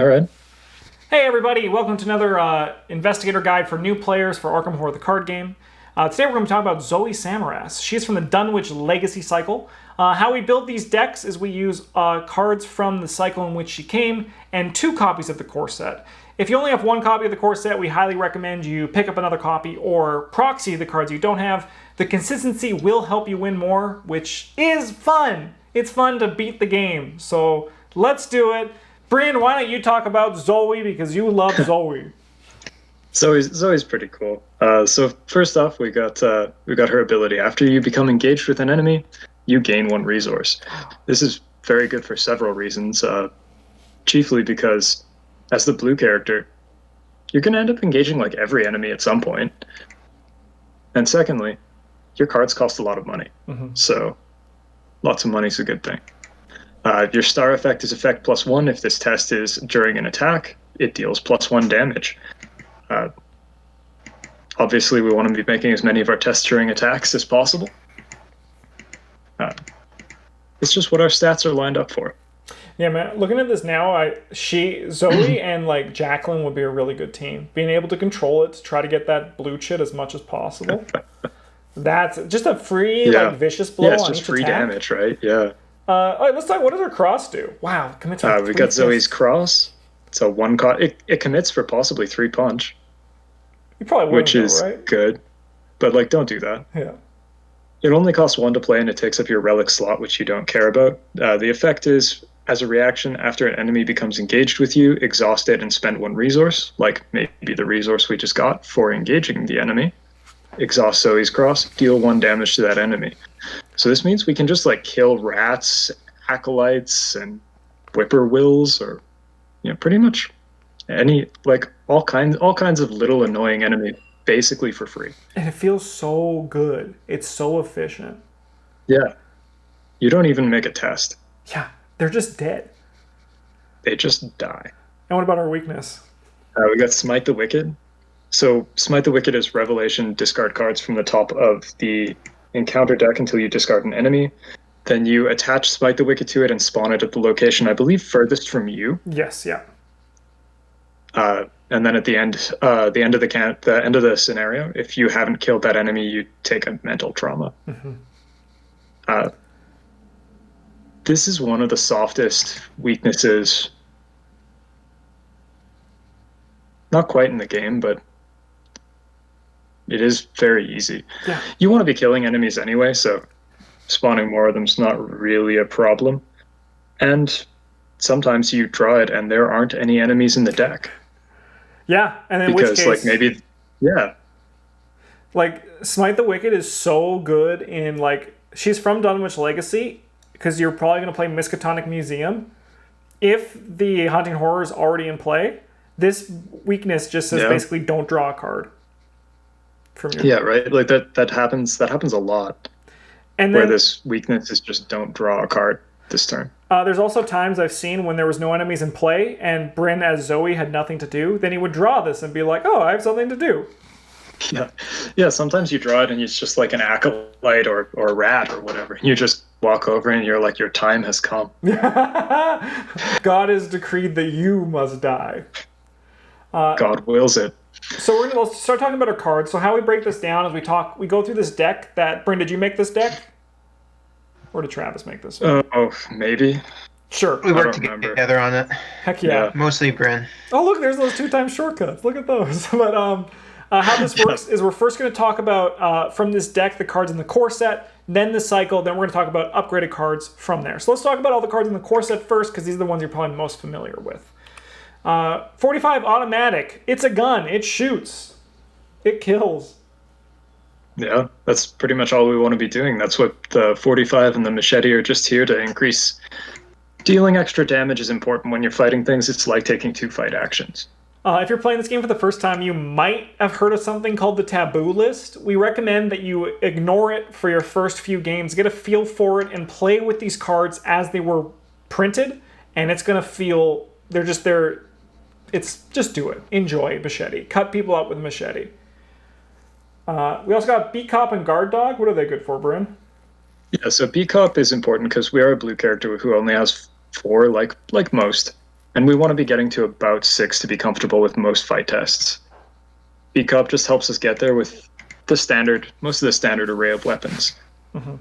All right. Hey everybody, welcome to another investigator guide for new players for Arkham Horror the card game. Today we're going to talk about Zoey Samaras. She's from the Dunwich Legacy cycle. How we build these decks is we use cards from the cycle in which she came and 2 copies of the core set. If you only have 1 copy of the core set, we highly recommend you pick up another copy or proxy the cards you don't have. The consistency will help you win more, which is fun. It's fun to beat the game, so let's do it. Bryn, why don't you talk about Zoey because you love Zoey? Zoe's pretty cool. So first off, we got her ability. After you become engaged with an enemy, you gain 1 resource. This is very good for several reasons. Chiefly because as the blue character, you're going to end up engaging like every enemy at some point. And secondly, your cards cost a lot of money. So lots of money is a good thing. Your star effect is effect +1. If this test is during an attack, it deals +1 damage. Obviously, we want to be making as many of our tests during attacks as possible. It's just what our stats are lined up for. Yeah, man. Looking at this now, Zoey and like Jacqueline would be a really good team. Being able to control it to try to get that blue chit as much as possible. That's just a free like vicious blow it's on just each free attack. damage, right? Yeah. All right, let's talk. What does her cross do? Wow, commits. We got Zoe's cross. It's a 1 it commits for possibly 3 punch. You probably wouldn't, which is right? good, but like don't do that. Yeah. It only costs 1 to play, and it takes up your relic slot, which you don't care about. The effect is, as a reaction, after an enemy becomes engaged with you, exhaust it and spend 1 resource, like maybe the resource we just got for engaging the enemy. Exhaust Zoe's cross, deal 1 damage to that enemy. So this means we can just like kill rats, acolytes, and whippoorwills, or pretty much any all kinds of little annoying enemy, basically for free. And it feels so good. It's so efficient. Yeah, you don't even make a test. Yeah, they're just dead. They just die. And what about our weakness? We got Smite the Wicked. So Smite the Wicked is Revelation, discard cards from the top of the encounter deck until you discard an enemy. Then you attach Smite the Wicked to it and spawn it at the location, I believe, furthest from you. Yes, yeah. And then at the end of the end of the scenario, if you haven't killed that enemy, you take a mental trauma. This is one of the softest weaknesses. Not quite in the game, but it is very easy. Yeah. You want to be killing enemies anyway, so spawning more of them is not really a problem. And sometimes you draw it and there aren't any enemies in the deck. Yeah, and in because which case, like maybe, yeah. Like Smite the Wicked is so good in like she's from Dunwich Legacy because you're probably going to play Miskatonic Museum. If the Haunting Horror is already in play, this weakness just says basically don't draw a card. From your right. Like that happens a lot. And where then, this weakness is just don't draw a card this turn. There's also times I've seen when there was no enemies in play and Bryn as Zoey had nothing to do, then he would draw this and be like, oh, I have something to do. Yeah, sometimes you draw it and it's just like an acolyte or a rat or whatever. You just walk over and you're like, your time has come. God has decreed that you must die. God wills it. So let's start talking about our cards. So how we break this down is we go through this deck that, Bryn, did you make this deck? Or did Travis make this? Oh, maybe. Sure. We worked together on it. Heck yeah. Mostly Bryn. Oh, look, there's those 2 times shortcuts. Look at those. But how this works is we're first going to talk about, from this deck, the cards in the core set, then the cycle, then we're going to talk about upgraded cards from there. So let's talk about all the cards in the core set first, because these are the ones you're probably most familiar with. 45 automatic. It's a gun. It shoots. It kills. Yeah, that's pretty much all we want to be doing. That's what the 45 and the machete are just here to increase. Dealing extra damage is important when you're fighting things. It's like taking 2 fight actions. If you're playing this game for the first time, you might have heard of something called the taboo list. We recommend that you ignore it for your first few games, get a feel for it, and play with these cards as they were printed, and it's going to feel, just do it. Enjoy machete. Cut people up with machete. We also got Beat Cop and Guard Dog. What are they good for, Bryn? Yeah, so Beat Cop is important because we are a blue character who only has 4, like most. And we want to be getting to about 6 to be comfortable with most fight tests. B Cup just helps us get there with most of the standard array of weapons. Mm-hmm.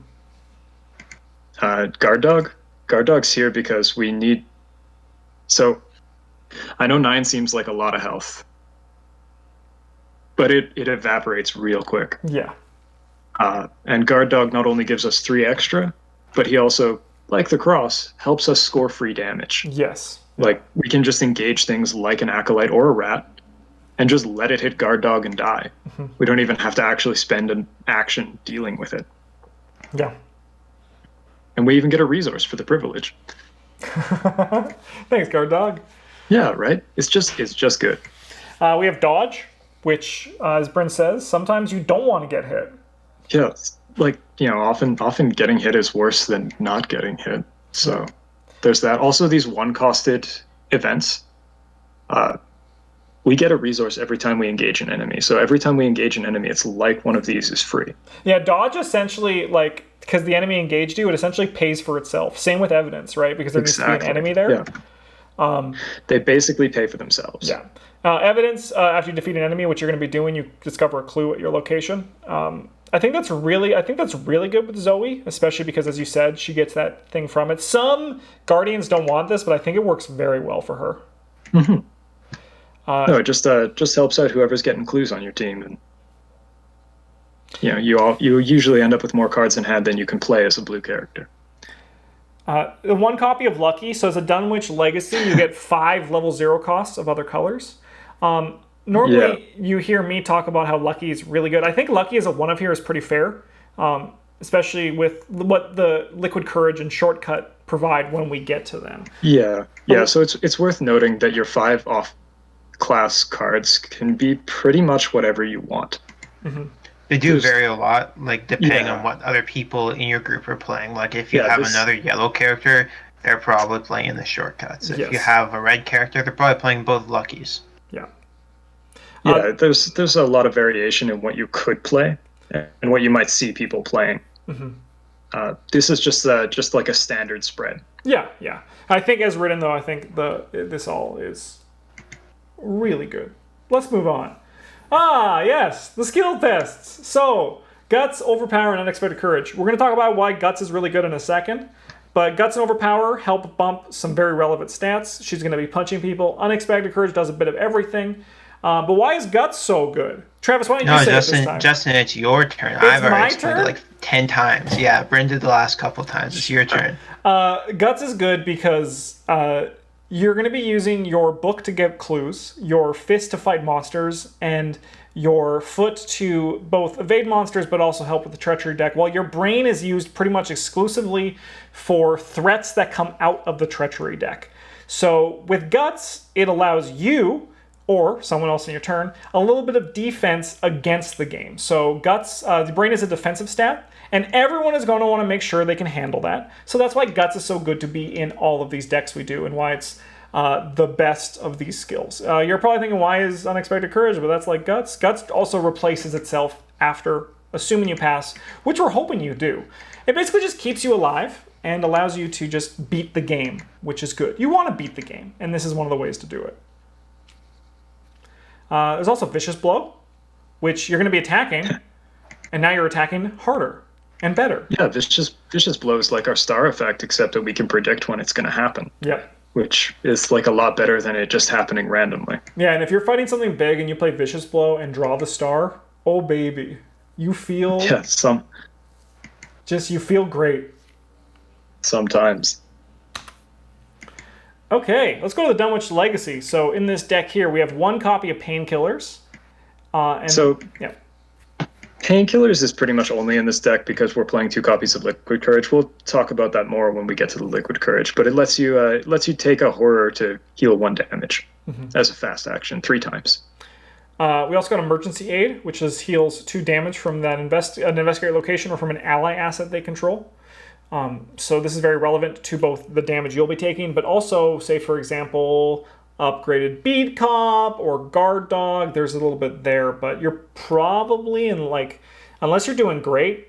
Guard Dog? Guard Dog's here because we need... So, I know 9 seems like a lot of health, but it evaporates real quick. Yeah. And Guard Dog not only gives us 3 extra, but he also, like the Cross, helps us score free damage. Yes. Like, we can just engage things like an Acolyte or a Rat, and just let it hit Guard Dog and die. Mm-hmm. We don't even have to actually spend an action dealing with it. Yeah. And we even get a resource for the privilege. Thanks, Guard Dog. Yeah, right? It's just good. We have Dodge, which, as Bryn says, sometimes you don't want to get hit. Yeah, like, often getting hit is worse than not getting hit. So there's that. Also, these one-costed events, we get a resource every time we engage an enemy. So every time we engage an enemy, it's like one of these is free. Yeah, Dodge essentially, because the enemy engaged you, it essentially pays for itself. Same with Evidence, right? Because there needs to be an enemy there. Yeah. They basically pay for themselves. Yeah. Evidence, after you defeat an enemy, what you're going to be doing, you discover a clue at your location. I think that's really good with Zoey, especially because, as you said, she gets that thing from it. Some Guardians don't want this, but I think it works very well for her. Mm-hmm. No, it just helps out whoever's getting clues on your team, and you usually end up with more cards in hand than you can play as a blue character. The 1 copy of Lucky, so as a Dunwich Legacy, you get 5 level 0 costs of other colors. Normally, you hear me talk about how Lucky is really good. I think Lucky as a 1 of here is pretty fair, especially with what the Liquid Courage and Shortcut provide when we get to them. Yeah. So it's worth noting that your 5 off-class cards can be pretty much whatever you want. Mm-hmm. They do vary a lot, like depending on what other people in your group are playing. Like if you have another yellow character, they're probably playing the shortcuts. If you have a red character, they're probably playing both luckies. Yeah. Yeah, there's a lot of variation in what you could play and what you might see people playing. Mm-hmm. This is just like a standard spread. Yeah. I think as written though, I think this all is really good. Let's move on. Yes, the skill tests. So, Guts, Overpower, and Unexpected Courage. We're going to talk about why Guts is really good in a second. But Guts and Overpower help bump some very relevant stats. She's going to be punching people. Unexpected Courage does a bit of everything. But why is Guts so good? Travis, why don't you say it this time? Justin, it's your turn. I've already explained it like 10 times. Yeah, Bryn did the last couple times. It's your turn. Guts is good because you're going to be using your book to get clues, your fist to fight monsters, and your foot to both evade monsters but also help with the treachery deck, while your brain is used pretty much exclusively for threats that come out of the treachery deck. So with Guts, it allows you, or someone else in your turn, a little bit of defense against the game. So Guts, the brain is a defensive stat, and everyone is going to want to make sure they can handle that. So that's why Guts is so good to be in all of these decks we do, and why it's the best of these skills. You're probably thinking, why is Unexpected Courage? But that's like Guts. Guts also replaces itself after, assuming you pass, which we're hoping you do. It basically just keeps you alive and allows you to just beat the game, which is good. You want to beat the game, and this is one of the ways to do it. There's also Vicious Blow, which you're going to be attacking, and now you're attacking harder and better. Yeah, Vicious Blow is like our star effect, except that we can predict when it's going to happen. Yep. Which is like a lot better than it just happening randomly. Yeah, and if you're fighting something big and you play Vicious Blow and draw the star, oh baby, you feel... Yeah, you feel great. Sometimes. Okay, let's go to the Dunwich Legacy. So in this deck here, we have 1 copy of Painkillers. Yeah. Painkillers is pretty much only in this deck because we're playing 2 copies of Liquid Courage. We'll talk about that more when we get to the Liquid Courage, but it lets you take a horror to heal 1 damage as a fast action 3 times. We also got Emergency Aid, which heals 2 damage from an investigator location or from an ally asset they control. So this is very relevant to both the damage you'll be taking, but also, say for example, upgraded Bead Cop or Guard Dog. There's a little bit there, but you're probably unless you're doing great,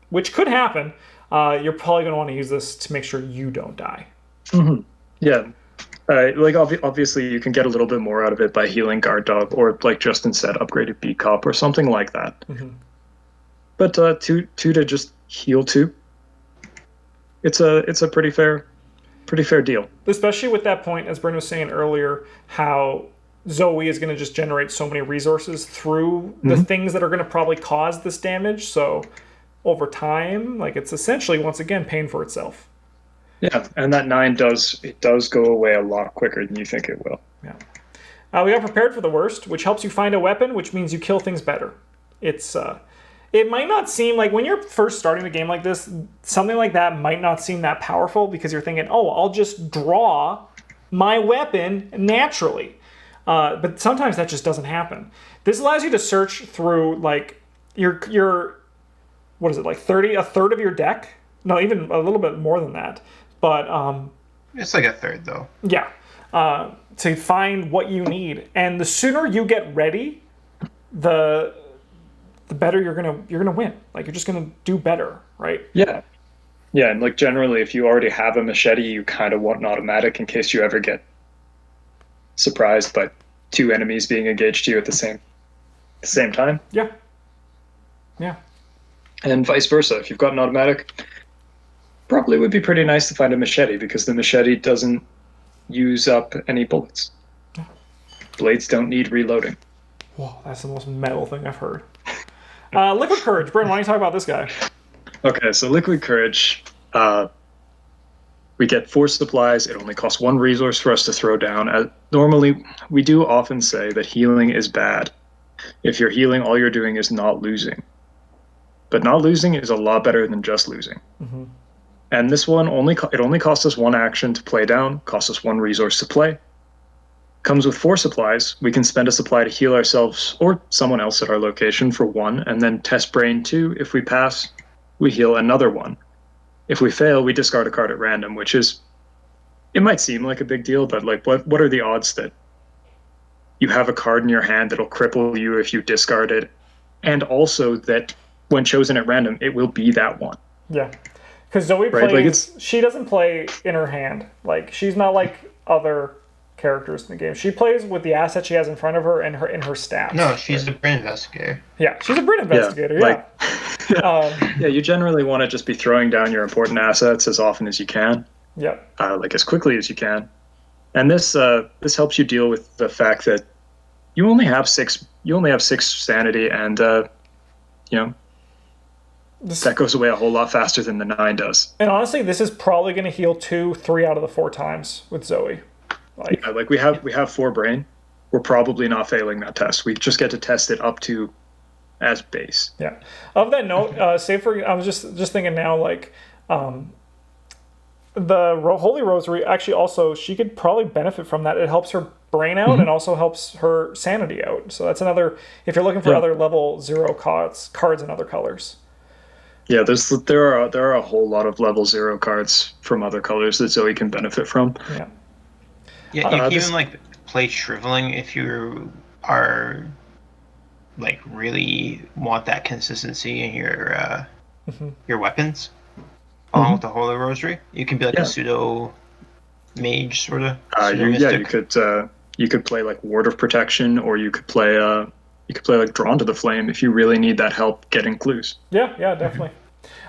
which could happen, you're probably going to want to use this to make sure you don't die. Mm-hmm. Yeah. Obviously you can get a little bit more out of it by healing guard dog, or like just instead upgraded B cop or something like that. But two to just heal two, it's a pretty fair deal. Especially with that point, as Bryn was saying earlier, how Zoey is going to just generate so many resources through the things that are going to probably cause this damage. So over time, like, it's essentially, once again, paying for itself. Yeah, and that 9 does go away a lot quicker than you think it will. Yeah. We got prepared for the worst, which helps you find a weapon, which means you kill things better. It might not seem like, when you're first starting a game like this, something like that might not seem that powerful because you're thinking, oh, I'll just draw my weapon naturally. But sometimes that just doesn't happen. This allows you to search through, like, your what is it, like a third of your deck? No, even a little bit more than that. But it's like a third, though. Yeah, to find what you need, and the sooner you get ready, the better you're gonna win. Like, you're just gonna do better, right? Yeah, and like generally, if you already have a machete, you kind of want an automatic in case you ever get surprised by 2 enemies being engaged to you at the same time. Yeah. And vice versa, if you've got an automatic, probably would be pretty nice to find a machete because the machete doesn't use up any bullets. Blades don't need reloading. Whoa, that's the most metal thing I've heard. Liquid Courage. Bryn, why don't you talk about this guy? Okay, so Liquid Courage, we get 4 supplies. It only costs 1 resource for us to throw down. Normally, we do often say that healing is bad. If you're healing, all you're doing is not losing. But not losing is a lot better than just losing. And this one only costs us 1 action to play down, costs us 1 resource to play. Comes with 4 supplies. We can spend a supply to heal ourselves or someone else at our location for 1, and then test brain 2. If we pass, we heal another 1. If we fail, we discard a card at random, which is, it might seem like a big deal, but like, what are the odds that you have a card in your hand that'll cripple you if you discard it, and also that when chosen at random, it will be that one? Yeah. Because Zoey plays, she doesn't play in her hand. Like, she's not like other characters in the game. She plays with the asset she has in front of her and her stats. No, she's a brain investigator. Yeah, she's a brain investigator. Yeah, you generally want to just be throwing down your important assets as often as you can. Yeah. Like as quickly as you can. And this helps you deal with the fact that you only have 6 sanity, and that goes away a whole lot faster than the 9 does. And honestly, this is probably going to heal 3 out of the 4 times with Zoey. We have 4 brain. We're probably not failing that test. We just get to test it up to as base. Yeah. Of that note, I was just thinking now, like, the Holy Rosary, actually also, she could probably benefit from that. It helps her brain out and also helps her sanity out. So that's another, if you're looking for other level 0 cards in other colors. Yeah, there are a whole lot of level 0 cards from other colors that Zoey can benefit from. Yeah. Yeah, you can even like play Shriveling if you are like really want that consistency in your weapons, along with the Holy Rosary. You can be like a pseudo mage sort of. You could play like Ward of Protection, or you could play like Drawn to the Flame if you really need that help getting clues. Yeah, definitely.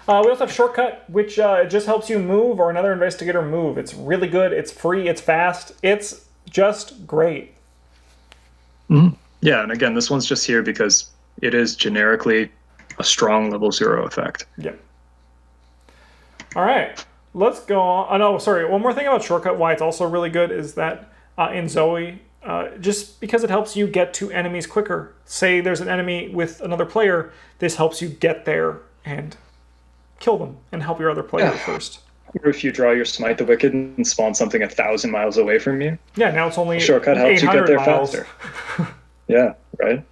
We also have Shortcut, which just helps you move or another investigator move. It's really good. It's free. It's fast. It's just great. Yeah, and again, this one's just here because it is generically a strong level 0 effect. Yeah. All right, let's go on. Oh, no, sorry. One more thing about Shortcut, why it's also really good, is that in Zoey, just because it helps you get to enemies quicker. Say there's an enemy with another player, this helps you get there and kill them and help your other player first. Or if you draw your Smite the Wicked and spawn something 1,000 miles away from you. Yeah, now it's only Shortcut helps you get there miles. faster. Yeah, right?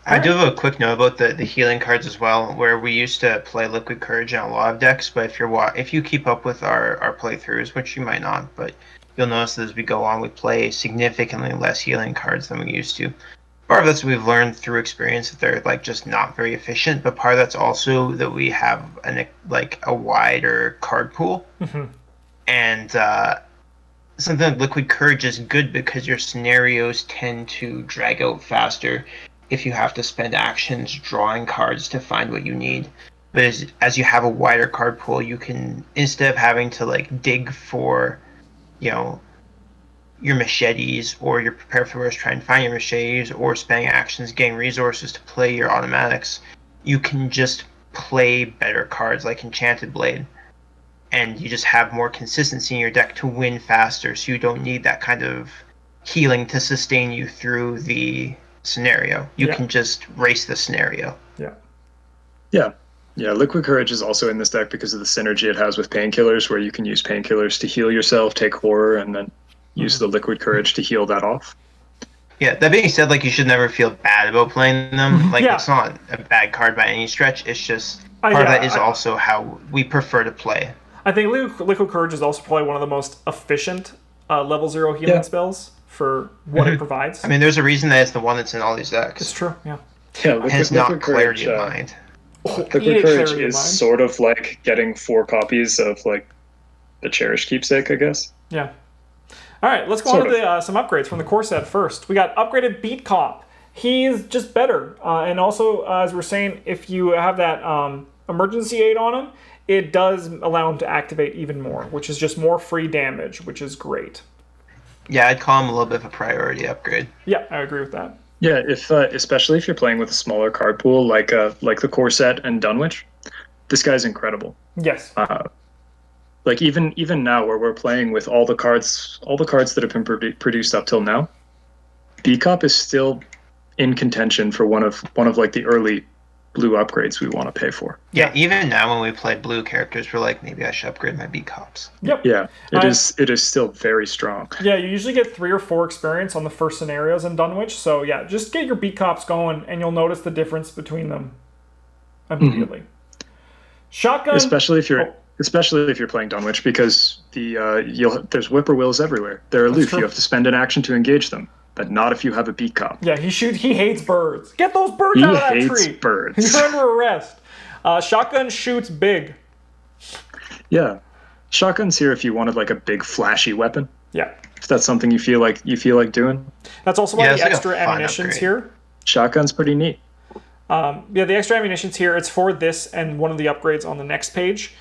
I do have a quick note about the healing cards as well, where we used to play Liquid Courage in a lot of decks, but if you keep up with our playthroughs, which you might not, but you'll notice that as we go on, we play significantly less healing cards than we used to. Part of that's we've learned through experience that they're like just not very efficient, but part of that's also that we have a wider card pool, and something like Liquid Courage is good because your scenarios tend to drag out faster if you have to spend actions drawing cards to find what you need. But as you have a wider card pool, you can, instead of having to like dig for, your machetes, or you're prepared for worse, try and find your machetes, or spending actions getting resources to play your automatics, you can just play better cards like Enchanted Blade. And you just have more consistency in your deck to win faster, so you don't need that kind of healing to sustain you through the scenario. You can just race the scenario. Yeah, Liquid Courage is also in this deck because of the synergy it has with painkillers, where you can use painkillers to heal yourself, take horror, and then use the Liquid Courage to heal that off. Yeah, that being said, like, you should never feel bad about playing them. Like, it's not a bad card by any stretch. It's just part of that is also how we prefer to play. I think Liquid Courage is also probably one of the most efficient level 0 healing spells for what it provides. I mean, there's a reason that it's the one that's in all these decks. It's true, yeah. Yeah, it's not clarity of mind. Liquid Courage is sort of like getting 4 copies of like the Cherished Keepsake, I guess. Yeah. All right, let's go on to some upgrades from the core set first. We got upgraded Beat Cop. He's just better. And also, as we're saying, if you have that emergency aid on him, it does allow him to activate even more, which is just more free damage, which is great. Yeah, I'd call him a little bit of a priority upgrade. Yeah, I agree with that. Yeah, especially if you're playing with a smaller card pool like the core set and Dunwich, this guy's incredible. Yes. Like even now, where we're playing with all the cards that have been produced up till now, B-Cop is still in contention for one of like the early blue upgrades we want to pay for. Yeah, even now when we play blue characters, we're like, maybe I should upgrade my B-Cops. Yep. Yeah, it is still very strong. Yeah, you usually get 3 or 4 experience on the first scenarios in Dunwich, so yeah, just get your B-Cops going, and you'll notice the difference between them immediately. Shotgun, especially if you're playing Dunwich, because there's whippoorwills everywhere. They're aloof. You have to spend an action to engage them. But not if you have a beat cop. Yeah, he hates birds. Get those birds out of that tree. He hates birds. You're under arrest. Shotgun shoots big. Yeah. Shotgun's here if you wanted like a big flashy weapon. Yeah. If that's something you feel like doing. That's also why the extra ammunition's here. Shotgun's pretty neat. The extra ammunition's here. It's for this and one of the upgrades on the next page.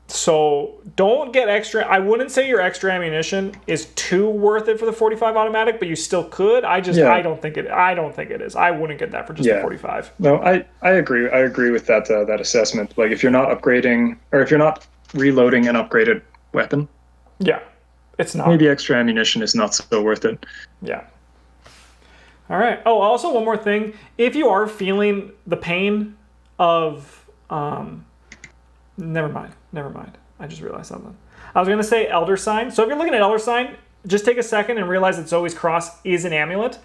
So don't get extra. I wouldn't say your extra ammunition is too worth it for the 45 automatic, but you still could. I don't think it is. I wouldn't get that for just the 45. No, I agree. I agree with that assessment. Like if you're not upgrading, or if you're not reloading an upgraded weapon, yeah, it's not. Maybe extra ammunition is not so worth it. Yeah. All right. Oh, also one more thing. If you are feeling the pain of Never mind. I just realized something. I was going to say Elder Sign. So if you're looking at Elder Sign, just take a second and realize that Zoey's Cross is an amulet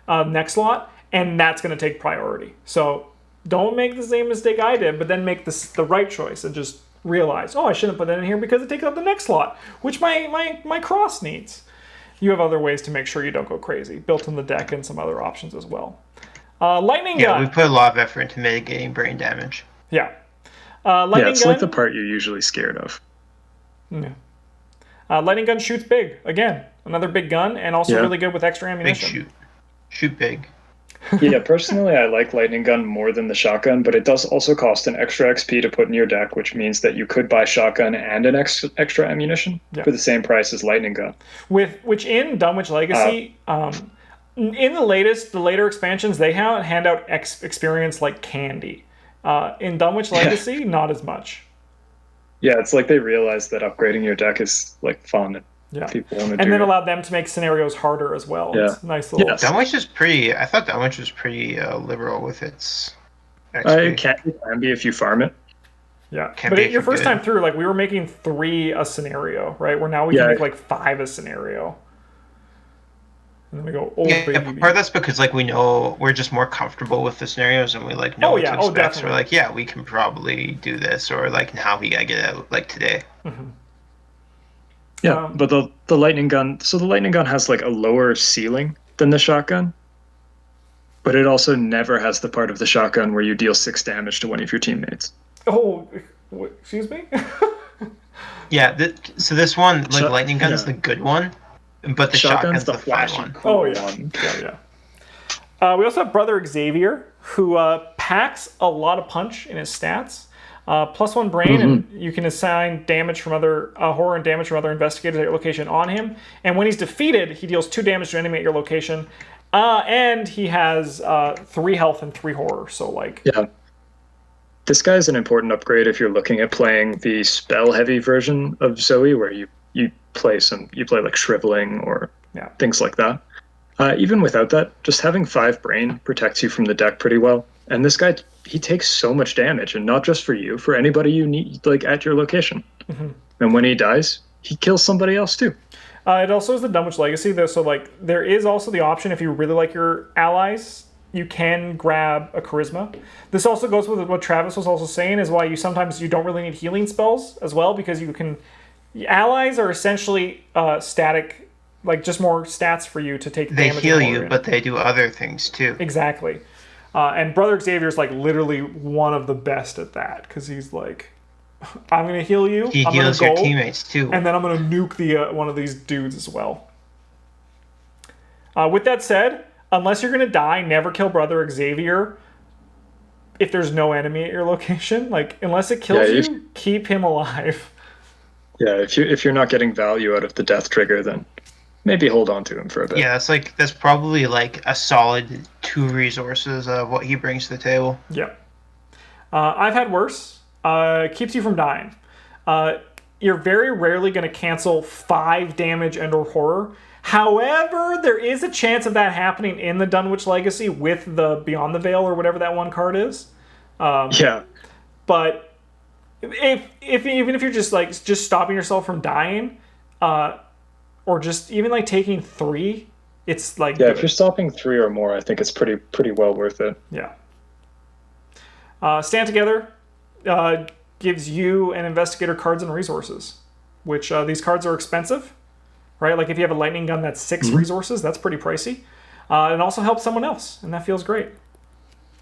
next slot, and that's going to take priority. So don't make the same mistake I did, but then make the right choice and just realize, I shouldn't put that in here because it takes up the next slot, which my Cross needs. You have other ways to make sure you don't go crazy, built in the deck and some other options as well. Lightning Gun. Yeah, we put a lot of effort into mitigating brain damage. Yeah. It's gun, like the part you're usually scared of. Yeah. Lightning Gun shoots big. Again, another big gun, and also really good with extra ammunition. Big shoot big. Yeah, personally, I like Lightning Gun more than the Shotgun, but it does also cost an extra XP to put in your deck, which means that you could buy Shotgun and an extra ammunition for the same price as Lightning Gun. Which in Dunwich Legacy, in the later expansions, they hand out experience like candy. In Dunwich Legacy, not as much. Yeah, it's like they realize that upgrading your deck is like fun. People want to do. And then allowed them to make scenarios harder as well. Yeah. It's nice little. Dunwich is pretty. I thought Dunwich was pretty liberal with its. It can be if you farm it. Yeah, but your first time through, like we were making 3 a scenario, right? Where now we can make like 5 a scenario. And then we go, baby. Part of that's because like we know we're just more comfortable with the scenarios and we like know what to expect. Definitely. So we're like, we can probably do this, or like now we gotta get out like today. Mm-hmm. Yeah, but the Lightning Gun. So the Lightning Gun has like a lower ceiling than the Shotgun, but it also never has the part of the Shotgun where you deal 6 damage to one of your teammates. Oh, excuse me. Yeah, so this one, like lightning gun is the good one, but the shotgun's the fun one. Cool one. Yeah. We also have Brother Xavier, who packs a lot of punch in his stats. +1 brain, and you can assign damage from other horror and damage from other investigators at your location on him. And when he's defeated, he deals 2 damage to an enemy at your location. And he has 3 health and 3 horror. So yeah, this guy's an important upgrade if you're looking at playing the spell-heavy version of Zoey, where you play like shriveling or things like that. Even without that, just having 5 brain protects you from the deck pretty well. And this guy, he takes so much damage, and not just for you, for anybody you need, like at your location. And when he dies, he kills somebody else too. It also is the Dunwich Legacy, though. So there is also the option, if you really like your allies, you can grab a charisma. This also goes with what Travis was also saying, is why sometimes you don't really need healing spells as well, because allies are essentially static, like just more stats for you to take damage. They heal you, but they do other things too. Exactly. And Brother Xavier is like literally one of the best at that, because he's like, I'm going to heal you. He heals your teammates too. And then I'm going to nuke one of these dudes as well. With that said, unless you're going to die, never kill Brother Xavier if there's no enemy at your location. Like, unless it kills you, keep him alive. Yeah, if you're not getting value out of the death trigger, then maybe hold on to him for a bit. Yeah, that's probably like a solid 2 resources of what he brings to the table. Yeah. I've had worse. Keeps you from dying. You're very rarely going to cancel 5 damage and or horror. However, there is a chance of that happening in the Dunwich Legacy with the Beyond the Veil or whatever that one card is. Yeah. But even if you're just stopping yourself from dying, or just even like taking 3, it's like good. If you're stopping 3 or more, I think it's pretty well worth it. Yeah. Stand Together gives you an investigator cards and resources, which these cards are expensive, right? Like if you have a lightning gun that's 6 resources, that's pretty pricey. It also helps someone else, and that feels great.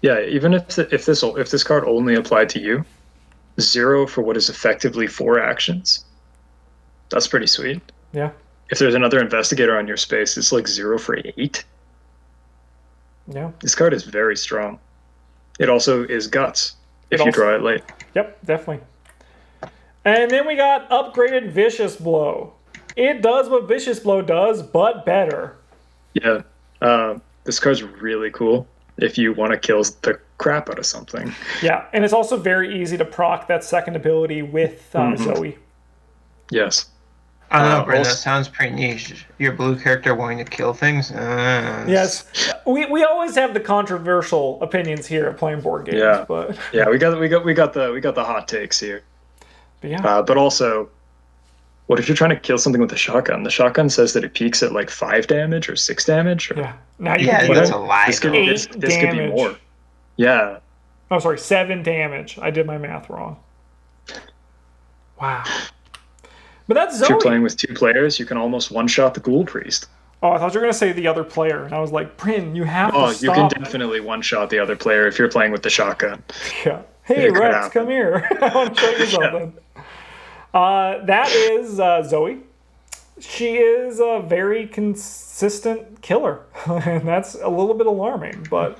Yeah, even if this card only applied to you, 0 for what is effectively 4 actions. That's pretty sweet. Yeah. If there's another investigator on your space, it's like 0 for 8. Yeah. This card is very strong. It also is guts if you draw it late. Yep, definitely. And then we got upgraded Vicious Blow. It does what Vicious Blow does, but better. Yeah. This card's really cool if you want to kill the crap out of something. Yeah, and it's also very easy to proc that second ability with Zoey. Yes. I don't know, Brent, that sounds pretty niche. Your blue character wanting to kill things? Yes. We always have the controversial opinions here at Playing Board Games. Yeah. But yeah, we got the hot takes here. But yeah. But also, what if you're trying to kill something with a shotgun? The shotgun says that it peaks at like 5 damage or 6 damage. Or, yeah. Now you that's a lie. This could be more. Yeah. Oh, sorry, 7 damage. I did my math wrong. Wow. But that's Zoey. If you're playing with 2 players, you can almost one-shot the Ghoul Priest. Oh, I thought you were going to say the other player. And I was like, Bryn, you have to stop. You can definitely one-shot the other player if you're playing with the shotgun. Yeah. Hey, Rex, come here. I want to show you something. That is Zoey. She is a very consistent killer. And that's a little bit alarming, but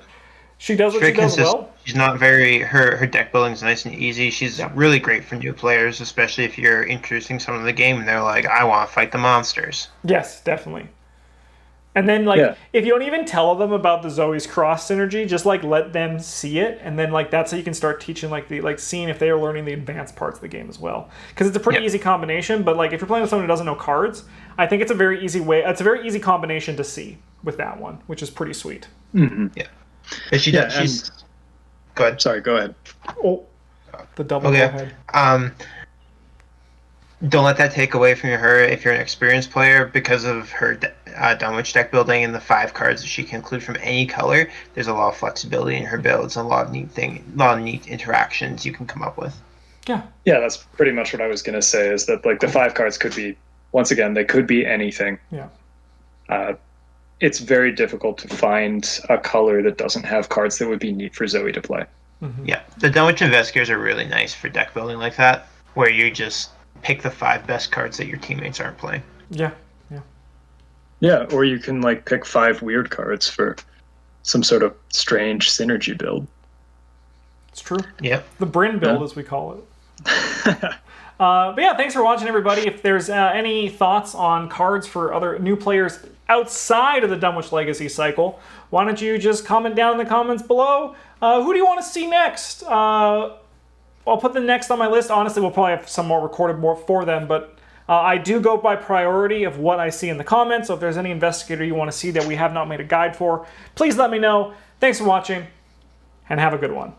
she does what she does well. She's not her deck building is nice and easy. She's really great for new players, especially if you're introducing someone to the game and they're like, I want to fight the monsters. Yes, definitely. And then if you don't even tell them about the Zoey's cross synergy, just let them see it, and then that's how you can start teaching seeing if they are learning the advanced parts of the game as well. Because it's a pretty easy combination, but if you're playing with someone who doesn't know cards, I think it's a very easy combination to see with that one, which is pretty sweet. Mm-hmm. Yeah. But she's go ahead. Sorry, go ahead. Oh, the double go ahead. Don't let that take away from her if you're an experienced player because of her Dunwich deck building and the 5 cards that she can include from any color. There's a lot of flexibility in her builds, a lot of neat interactions you can come up with. Yeah. Yeah, that's pretty much what I was gonna say. Is that the 5 cards could be, once again, they could be anything. Yeah. It's very difficult to find a color that doesn't have cards that would be neat for Zoey to play. Mm-hmm. Yeah, the Dunwich Investigators are really nice for deck building like that, where you just pick the 5 best cards that your teammates aren't playing. Yeah. Yeah, or you can like pick 5 weird cards for some sort of strange synergy build. It's true. Yep. The Bryn build, as we call it. But yeah, thanks for watching, everybody. If there's any thoughts on cards for other new players outside of the Dunwich Legacy cycle, why don't you just comment down in the comments below? Who do you want to see next? I'll put the next on my list. Honestly, we'll probably have some more recorded more for them, but I do go by priority of what I see in the comments. So if there's any investigator you want to see that we have not made a guide for, please let me know. Thanks for watching, and have a good one.